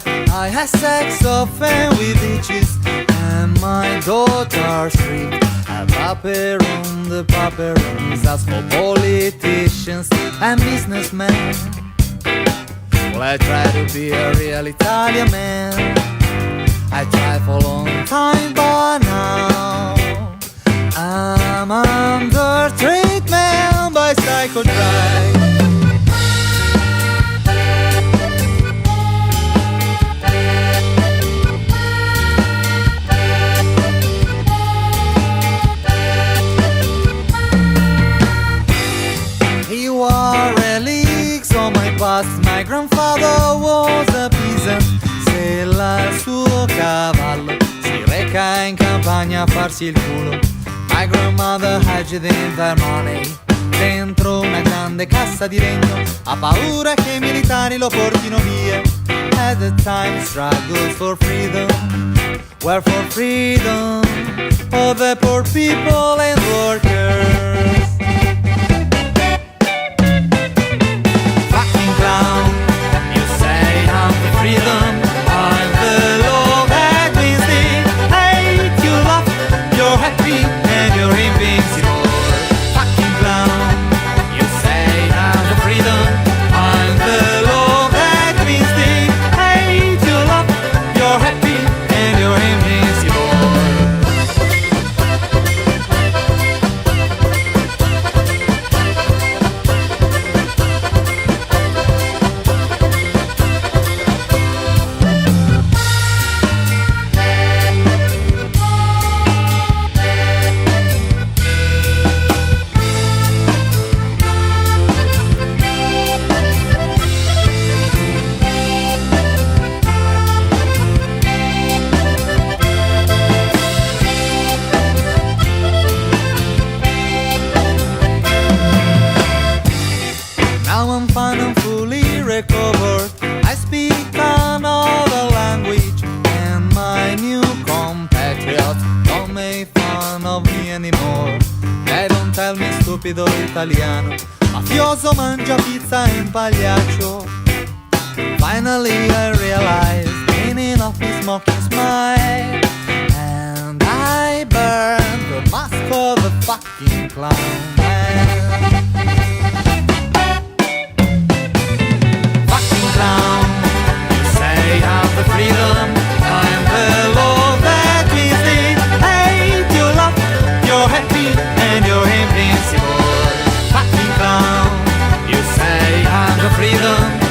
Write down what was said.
life. I had sex often with bitches, and my daughter's free. A paperon, the paperons, as for politicians and businessmen. Well, I try to be a real Italian man. I tried for a long time, but now I'm under treatment by psychodrag. You are relics of my past. My grandfather was a peasant. Sella il suo cavallo, si reca in campagna a farsi il culo. My grandmother hides the entire money dentro una grande cassa di legno. Ha paura che i militari lo portino via. At the time struggles for freedom were for freedom of the poor people and workers. Fucking clown, you say I'm the freedom. I'm the law that means the hate you love. You're happy and you're invincible. Fucking clown, you say I'm the freedom. I'm the law that means the hate you love. You're happy and you're invincible. Now I'm fine and fully recovered. I speak another language, and my new compatriots don't make fun of me anymore. They don't tell me stupido italiano, mafioso mangia pizza in pagliaccio. Finally I realized meaning of his mocking smile, and I burned the mask of the fucking clown man. Clown, you say I'm the freedom, I'm the law that means the hate you love. You're happy and you're invincible. Fucking clown, you say I'm the freedom.